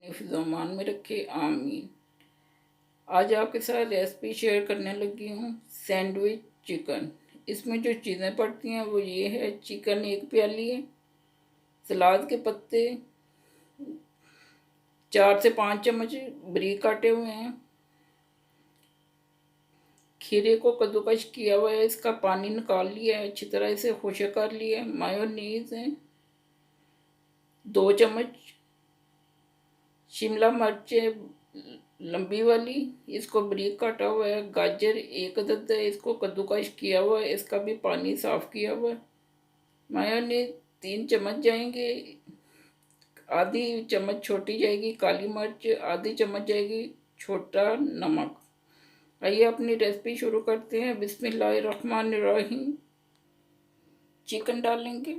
हिफ्ज़-ओ-अमान में रखे, आमीन। आज आपके साथ रेसिपी शेयर करने लगी हूँ सैंडविच चिकन। इसमें जो चीज़ें पड़ती हैं वो ये है, चिकन 1 प्याली है, सलाद के पत्ते 4 से 5 चम्मच बारीक काटे हुए हैं, खीरे को कद्दूकस किया हुआ है, इसका पानी निकाल लिया है, अच्छी तरह से खुशक कर लिया है। मायोनीज है 2 चम्मच, शिमला मिर्च लंबी वाली, इसको बारीक काटा हुआ है। गाजर 1 अदद है, इसको कद्दूकस किया हुआ है, इसका भी पानी साफ किया हुआ है। मायोनीज 3 चम्मच जाएंगे, आधी चम्मच छोटी जाएगी काली मिर्च, आधी चम्मच जाएगी छोटा नमक। आइए अपनी रेसिपी शुरू करते हैं। बिस्मिल्लाहिर्रहमानिर्रहीम। चिकन डालेंगे,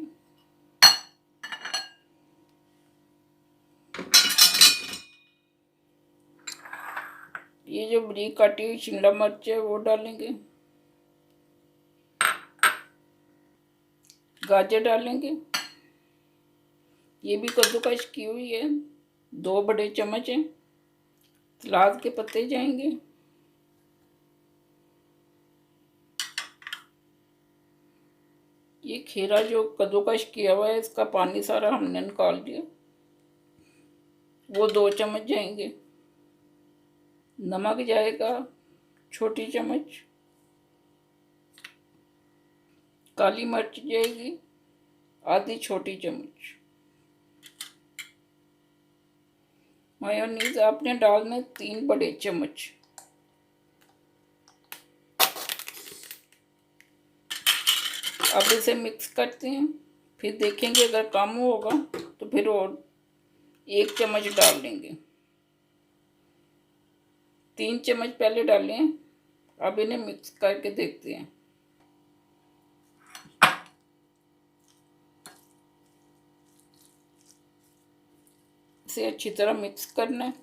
ये जो बारीक काटी हुई शिमला मिर्च है वो डालेंगे, गाजर डालेंगे, ये भी कद्दूकस की हुई है, 2 बड़े चम्मच हैं। सलाद के पत्ते जाएंगे, ये खीरा जो कद्दूकस किया हुआ है इसका पानी सारा हमने निकाल दिया, वो 2 चम्मच जाएंगे। नमक जाएगा छोटी चम्मच, काली मिर्च जाएगी आधी छोटी चम्मच। मायोनीज आपने डालना 3 बड़े चम्मच। अब इसे मिक्स करते हैं, फिर देखेंगे अगर कम होगा तो फिर और 1 चम्मच डाल देंगे। 3 चम्मच पहले डाले हैं, अब इन्हें मिक्स करके देखते हैं। इसे अच्छी तरह मिक्स करना है।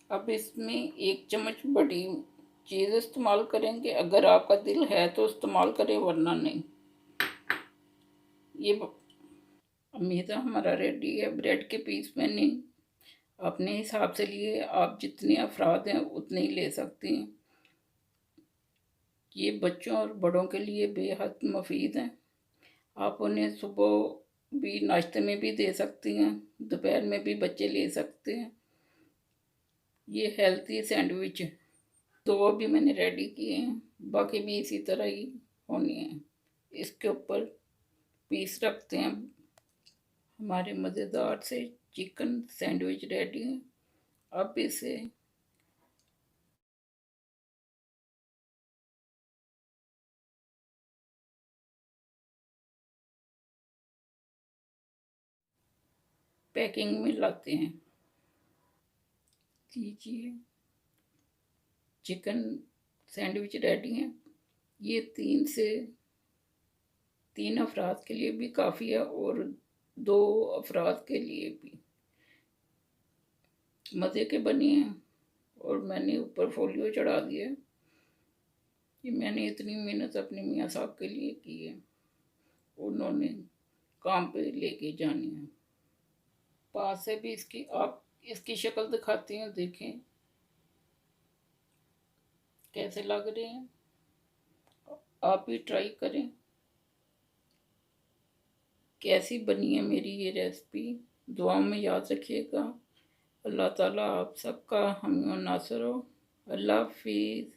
अब इसमें 1 चम्मच बड़ी चीज़ इस्तेमाल करेंगे, अगर आपका दिल है तो इस्तेमाल करें वरना नहीं। ये मैदा हमारा रेडी है। ब्रेड के पीस मैंने अपने हिसाब से लिए, आप जितने अफराद हैं उतने ही ले सकती हैं। ये बच्चों और बड़ों के लिए बेहद मुफीद हैं। आप उन्हें सुबह भी नाश्ते में भी दे सकती हैं, दोपहर में भी बच्चे ले सकते हैं। ये हेल्थी सैंडविच है। 2 अभी मैंने रेडी किए हैं, बाकी भी इसी तरह ही होनी है। इसके ऊपर पीस रखते हैं। हमारे मज़ेदार से चिकन सैंडविच रेडी है। अब इसे पैकिंग में लाते हैं। लीजिए, चिकन सैंडविच रेडी है। ये 3 अफराद के लिए भी काफ़ी है और 2 अफराद के लिए भी मज़े के बने हैं। और मैंने ऊपर फोलियो चढ़ा दिया है। ये मैंने इतनी मेहनत अपने मियाँ साहब के लिए की है, उन्होंने काम पे लेके जानी है। पास से भी इसकी शक्ल दिखाती हूँ, देखें कैसे लग रहे हैं। आप भी ट्राई करें। कैसी बनी है मेरी ये रेसिपी, दुआ में याद रखिएगा। अल्लाह ताला आप सबका हामी और नासर हो। अल्लाह हाफिज़।